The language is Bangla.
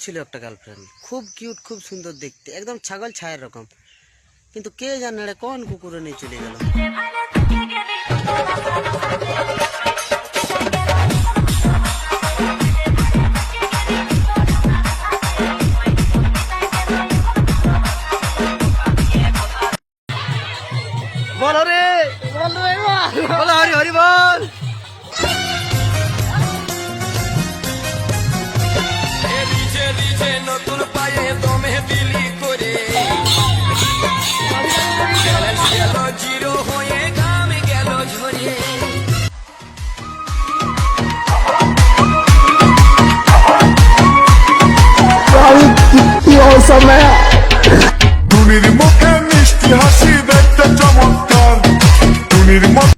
ছিল একটা গার্লফ্রেন্ড, খুব কিউট, খুব সুন্দর দেখতে, একদম ছাগল ছায়ের রকম। কিন্তু কে জানে রে কোন কুকুরে নিয়ে চলে গেল। বলো রে, বলো হরি হরি বল। নতুন পায়ে দমে দিলি করে গেল জিরো হয়ে গামে গেল ঝরে। कितनी औसम है।